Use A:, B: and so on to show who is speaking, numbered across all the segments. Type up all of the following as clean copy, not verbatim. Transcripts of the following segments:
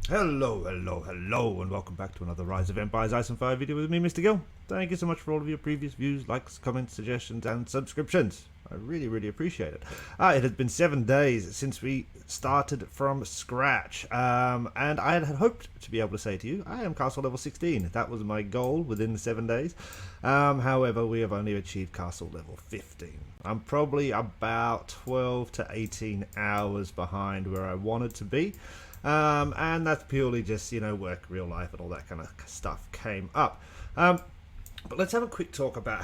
A: Hello, hello, hello, and welcome back to another Rise of Empires Ice and Fire video with me, Mr. Gill. Thank you so much for all of your previous views, likes, comments, suggestions, and subscriptions. I really appreciate it. It has been 7 days since we started from scratch, and I had hoped to be able to say to you, I am castle level 16. That was my goal within the 7 days. However, we have only achieved castle level 15. I'm probably about 12 to 18 hours behind where I wanted to be. And that's purely just, work, real life, and all that kind of stuff came up. But let's have a quick talk about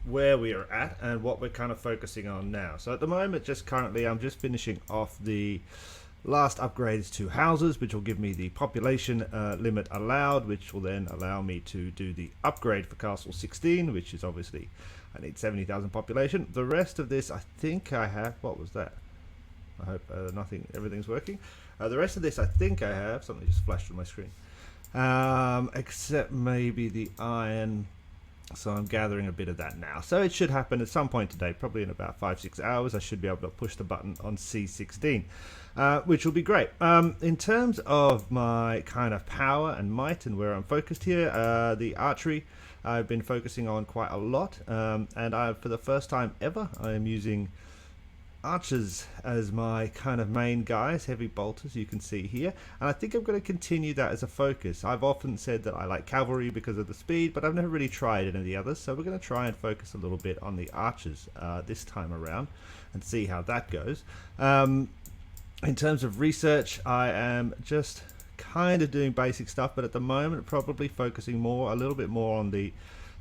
A: where we are at and what we're kind of focusing on now. So at the moment, I'm just finishing off the last upgrades to houses, which will give me the population limit allowed, which will then allow me to do the upgrade for Castle 16, which is obviously, I need 70,000 population. The rest of this, I think I have, what was that? I hope everything's working. The rest of this, I think I have. Something just flashed on my screen. Except maybe the iron. So I'm gathering a bit of that now. So it should happen at some point today, probably in about 5-6 hours. I should be able to push the button on C16, which will be great. In terms of my kind of power and might and where I'm focused here, the archery I've been focusing on quite a lot. And for the first time ever, I am using archers as my kind of main guys, heavy bolters you can see here, and I think I'm going to continue that as a focus. I've often said that I like cavalry because of the speed, but I've never really tried any of the others, so we're going to try and focus a little bit on the archers this time around and see how that goes. In terms of research, I am just kind of doing basic stuff, but at the moment probably focusing a little bit more on the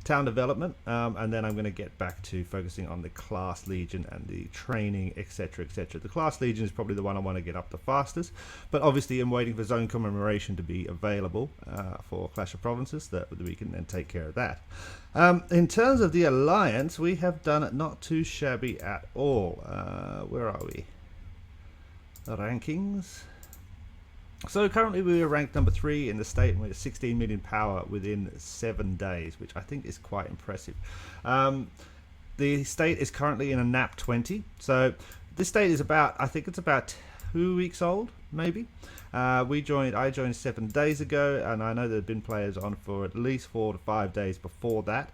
A: town development, and then I'm going to get back to focusing on the class legion and the training, etc. The class legion is probably the one I want to get up the fastest, but obviously I'm waiting for zone commemoration to be available for Clash of Provinces, that we can then take care of that. In terms of the alliance, we have done it not too shabby at all. Where are we? The rankings. So currently we are ranked number 3 in the state, and we're 16 million power within 7 days, which I think is quite impressive. The state is currently in a NAP 20, so this state is I think it's about 2 weeks old, maybe. I joined 7 days ago, and I know there have been players on for at least 4 to 5 days before that.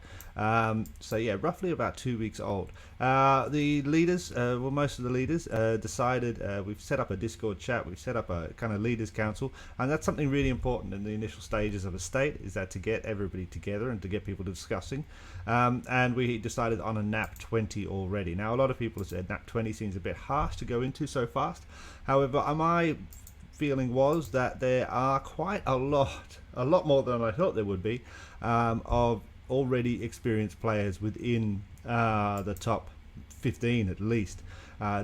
A: So yeah, roughly about 2 weeks old. The leaders, most of the leaders decided, we've set up a Discord chat, we've set up a kind of leaders council, and that's something really important in the initial stages of a state, is that to get everybody together and to get people discussing. And we decided on a NAP 20 already. Now a lot of people have said NAP 20 seems a bit harsh to go into so fast. However, my feeling was that there are quite a lot more than I thought there would be, of already experienced players within the top 15 at least.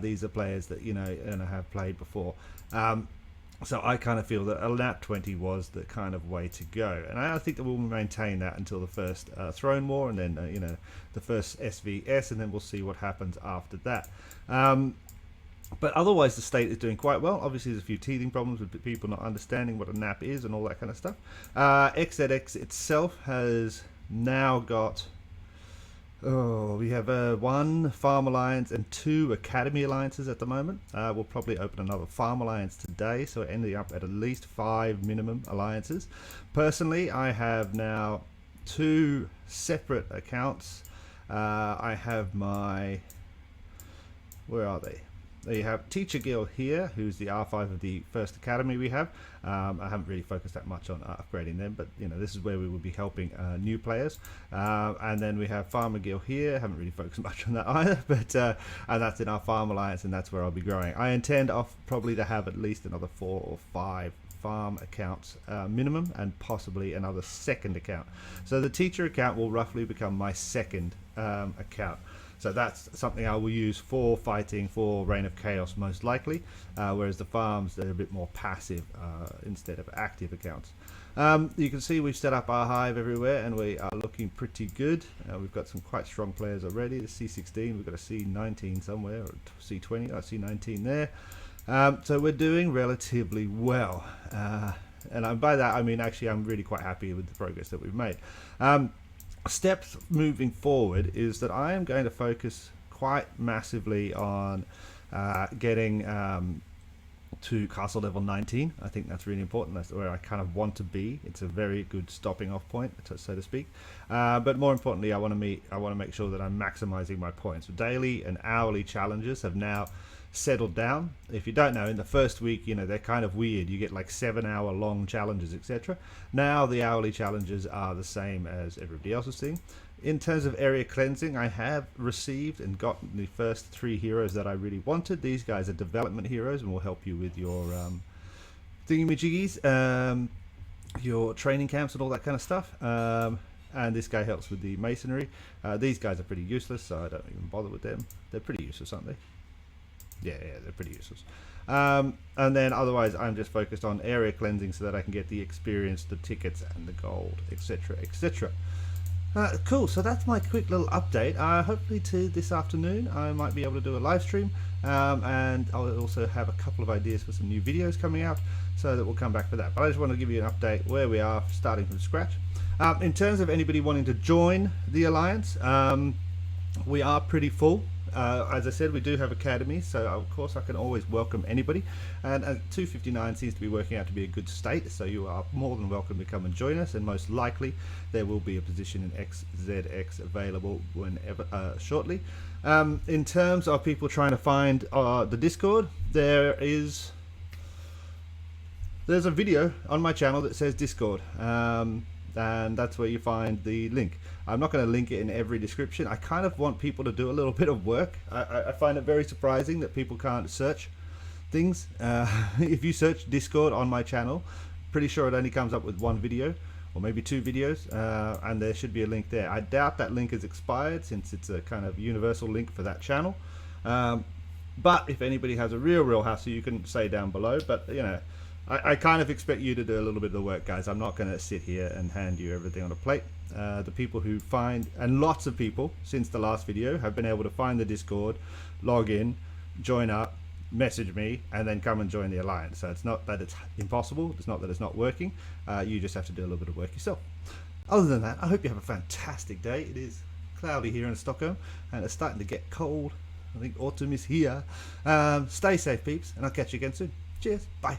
A: These are players that have played before. So I kind of feel that a NAP 20 was the kind of way to go, and I think that we'll maintain that until the first Throne War, and then the first SVS, and then we'll see what happens after that. But otherwise, the state is doing quite well. Obviously, there's a few teething problems with people not understanding what a NAP is and all that kind of stuff. XZX itself has now got, we have 1 farm alliance and 2 academy alliances at the moment. We'll probably open another farm alliance today, so ending up at least 5 minimum alliances. Personally, I have now 2 separate accounts. I have where are they? You have Teacher Gil here, who's the R5 of the first academy we have. I haven't really focused that much on upgrading them, but this is where we will be helping new players. And then we have Farmer Gil here. Haven't really focused much on that either, but and that's in our farm alliance, and that's where I'll be growing. I intend probably to have at least another 4 or 5 farm accounts minimum, and possibly another second account. So the teacher account will roughly become my second account. So that's something I will use for fighting, for Reign of Chaos most likely, whereas the farms, they're a bit more passive instead of active accounts. You can see we've set up our hive everywhere, and we are looking pretty good. We've got some quite strong players already. The C16, we've got a C19 somewhere, or C20, C19 there. So we're doing relatively well. And by that I mean, actually, I'm really quite happy with the progress that we've made. Steps moving forward is that I am going to focus quite massively on getting to castle level 19. I think that's really important. That's where I kind of want to be. It's a very good stopping off point, so to speak. But more importantly, I want to make sure that I'm maximizing my points. Daily and hourly challenges have now settled down. If you don't know, in the first week, they're kind of weird. You get like 7-hour long challenges, etc. Now the hourly challenges are the same as everybody else is seeing. In terms of area cleansing, I have received and gotten the first 3 heroes that I really wanted. These guys are development heroes and will help you with your thingamajiggies, your training camps and all that kind of stuff. And this guy helps with the masonry. These guys are pretty useless, so I don't even bother with them. They're pretty useless, aren't they? Yeah, they're pretty useless. And then otherwise, I'm just focused on area cleansing so that I can get the experience, the tickets, and the gold, etc., etc. Cool, so that's my quick little update. Hopefully to this afternoon I might be able to do a live stream, and I'll also have a couple of ideas for some new videos coming out, so that we'll come back for that. But I just want to give you an update where we are starting from scratch. In terms of anybody wanting to join the Alliance, we are pretty full. As I said, we do have academies, so of course I can always welcome anybody, and 259 seems to be working out to be a good state, so you are more than welcome to come and join us, and most likely there will be a position in XZX available whenever shortly. In terms of people trying to find the Discord, there's a video on my channel that says Discord, and that's where you find the link. I'm not going to link it in every description. I kind of want people to do a little bit of work. I find it very surprising that people can't search things. If you search Discord on my channel, pretty sure it only comes up with 1 video or maybe 2 videos, and there should be a link there. I doubt that link has expired since it's a kind of universal link for that channel. But if anybody has a real hassle, you can say down below. But I kind of expect you to do a little bit of the work, guys. I'm not going to sit here and hand you everything on a plate. The people who find, and lots of people since the last video have been able to find the Discord, log in, join up, message me, and then come and join the Alliance. So it's not that it's impossible, it's not that it's not working. You just have to do a little bit of work yourself. Other than that, I hope you have a fantastic day. It is cloudy here in Stockholm and it's starting to get cold. I think autumn is here. Stay safe, peeps, and I'll catch you again soon. Cheers, bye.